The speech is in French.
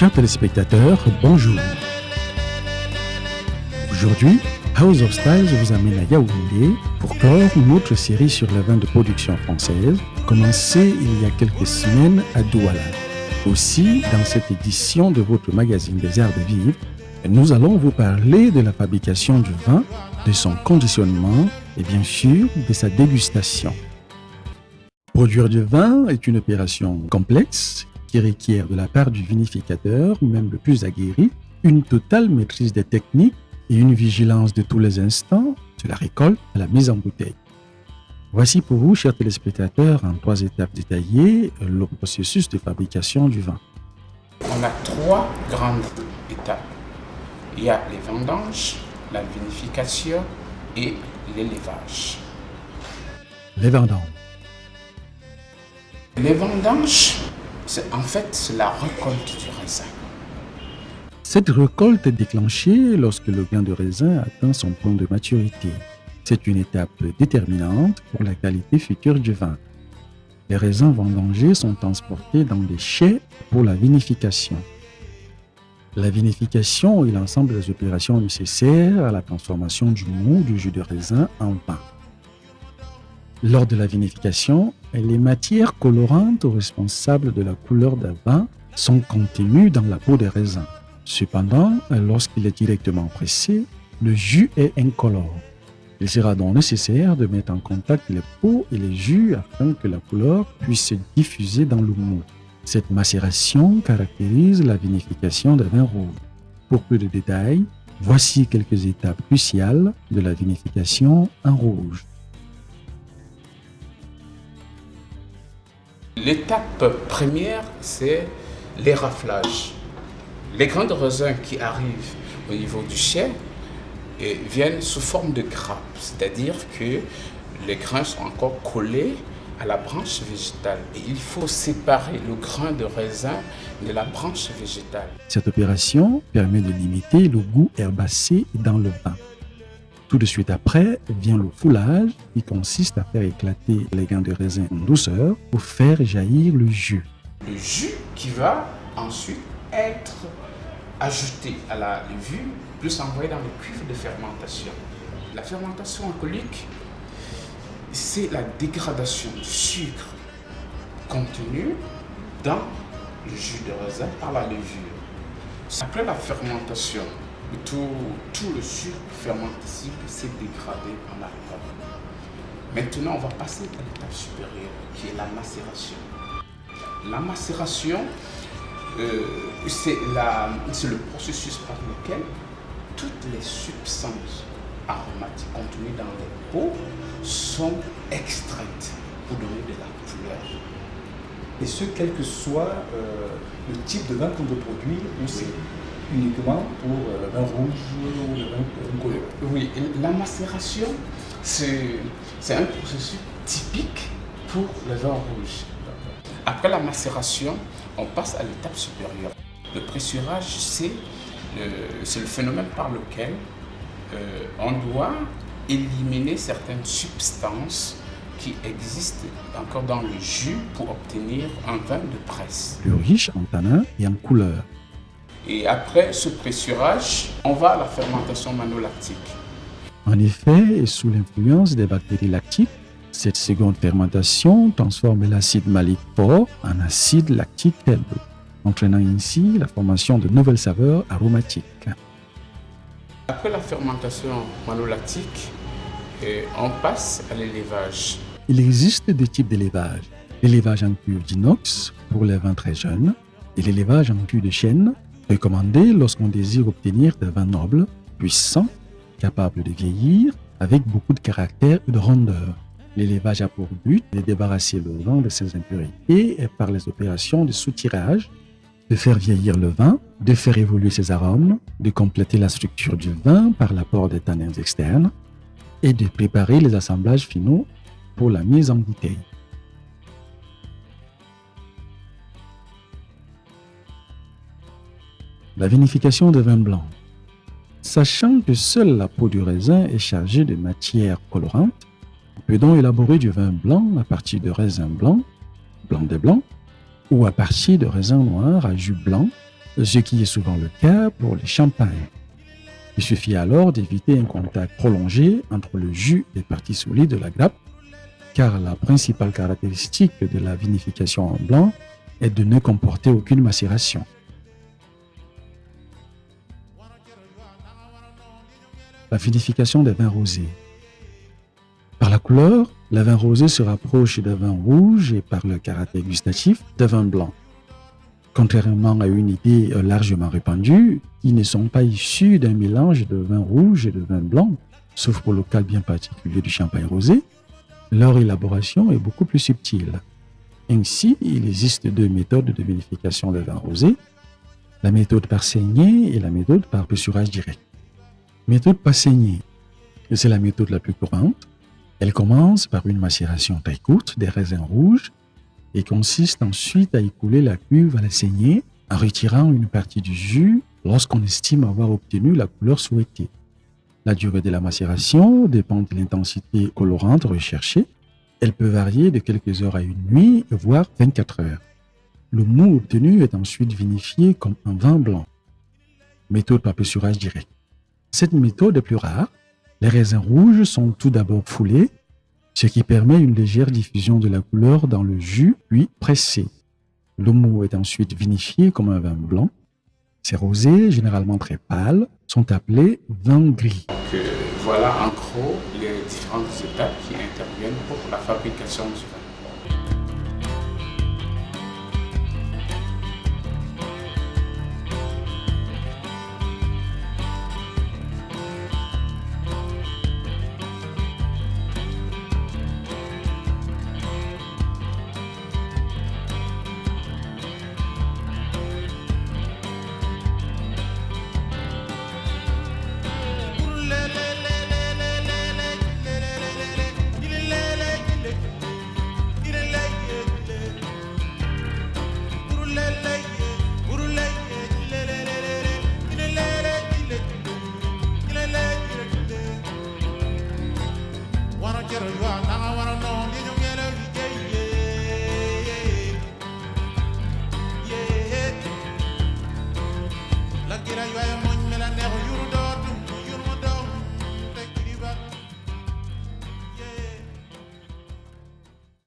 Chers téléspectateurs, bonjour. Aujourd'hui, House of Styles vous amène à Yaoundé pour clore une autre série sur les vins de production française, commencée il y a quelques semaines à Douala. Aussi, dans cette édition de votre magazine des arts de vivre, nous allons vous parler de la fabrication du vin, de son conditionnement et bien sûr de sa dégustation. Produire du vin est une opération complexe qui requiert de la part du vinificateur, même le plus aguerri, une totale maîtrise des techniques et une vigilance de tous les instants, de la récolte à la mise en bouteille. Voici pour vous, chers téléspectateurs, en 3 étapes détaillées, le processus de fabrication du vin. On a 3 grandes étapes. Il y a les vendanges, la vinification et l'élevage. Les vendanges. Les vendanges, c'est la récolte du raisin. Cette récolte est déclenchée lorsque le grain de raisin atteint son point de maturité. C'est une étape déterminante pour la qualité future du vin. Les raisins vendangés sont transportés dans des chais pour la vinification. La vinification est l'ensemble des opérations nécessaires à la transformation du mou du jus de raisin en vin. Lors de la vinification, les matières colorantes responsables de la couleur d'un vin sont contenues dans la peau des raisins. Cependant, lorsqu'il est directement pressé, le jus est incolore. Il sera donc nécessaire de mettre en contact les peaux et les jus afin que la couleur puisse se diffuser dans le mou. Cette macération caractérise la vinification d'un vin rouge. Pour plus de détails, voici quelques étapes cruciales de la vinification en rouge. L'étape première, c'est l'éraflage. Les grains de raisin qui arrivent au niveau du chai viennent sous forme de grappes, c'est-à-dire que les grains sont encore collés à la branche végétale et il faut séparer le grain de raisin de la branche végétale. Cette opération permet de limiter le goût herbacé dans le vin. Tout de suite après vient le foulage qui consiste à faire éclater les grains de raisin en douceur pour faire jaillir le jus. Le jus qui va ensuite être ajouté à la levure plus envoyé dans le cuivre de fermentation. La fermentation alcoolique, c'est la dégradation du sucre contenu dans le jus de raisin par la levure. Après la fermentation, tout le sucre fermenticible s'est dégradé en alcool. Maintenant, on va passer à l'étape supérieure qui est la macération. La macération, c'est le processus par lequel toutes les substances aromatiques contenues dans les peaux sont extraites pour donner de la couleur. Et ce, quel que soit le type de vin qu'on veut produire, ou c'est uniquement pour le vin rouge ou le vin coloré. Oui, la macération, c'est un processus typique pour le vin rouge. Après la macération, on passe à l'étape supérieure. Le pressurage, c'est le phénomène par lequel on doit éliminer certaines substances qui existent encore dans le jus pour obtenir un vin de presse. Plus riche en tanins et en couleur. Et après ce pressurage, on va à la fermentation manolactique. En effet, sous l'influence des bactéries lactiques, cette seconde fermentation transforme l'acide malique fort en acide lactique faible, entraînant ainsi la formation de nouvelles saveurs aromatiques. Après la fermentation manolactique, on passe à l'élevage. Il existe 2 types d'élevage. L'élevage en cuve d'inox pour les vins très jeunes et l'élevage en cuve de chêne, recommandé lorsqu'on désire obtenir des vins nobles, puissants, capables de vieillir, avec beaucoup de caractère et de rondeur. L'élevage a pour but de débarrasser le vin de ses impuretés et par les opérations de soutirage, de faire vieillir le vin, de faire évoluer ses arômes, de compléter la structure du vin par l'apport des tanins externes et de préparer les assemblages finaux pour la mise en bouteille. La vinification de vin blanc. Sachant que seule la peau du raisin est chargée de matières colorantes, on peut donc élaborer du vin blanc à partir de raisins blancs, blanc des blancs, ou à partir de raisins noirs à jus blanc, ce qui est souvent le cas pour les champagnes. Il suffit alors d'éviter un contact prolongé entre le jus et les parties solides de la grappe, car la principale caractéristique de la vinification en blanc est de ne comporter aucune macération. La vinification des vins rosés. Par la couleur, le vin rosé se rapproche d'un vin rouge et par le caractère gustatif d'un vin blanc. Contrairement à une idée largement répandue, ils ne sont pas issus d'un mélange de vin rouge et de vin blanc, sauf pour le cas bien particulier du champagne rosé, leur élaboration est beaucoup plus subtile. Ainsi, il existe deux méthodes de vinification des vins rosés, la méthode par saignée et la méthode par pessurage direct. Méthode par saignée, c'est la méthode la plus courante. Elle commence par une macération très courte des raisins rouges et consiste ensuite à écouler la cuve à la saignée en retirant une partie du jus lorsqu'on estime avoir obtenu la couleur souhaitée. La durée de la macération dépend de l'intensité colorante recherchée. Elle peut varier de quelques heures à une nuit, voire 24 heures. Le mou obtenu est ensuite vinifié comme un vin blanc. Méthode par pessurage direct. Cette méthode est plus rare. Les raisins rouges sont tout d'abord foulés, ce qui permet une légère diffusion de la couleur dans le jus, puis pressé. Le mou est ensuite vinifié comme un vin blanc. Ces rosés, généralement très pâles, sont appelés vins gris. Voilà en gros les différentes étapes qui interviennent pour la fabrication du vin. Quiero yo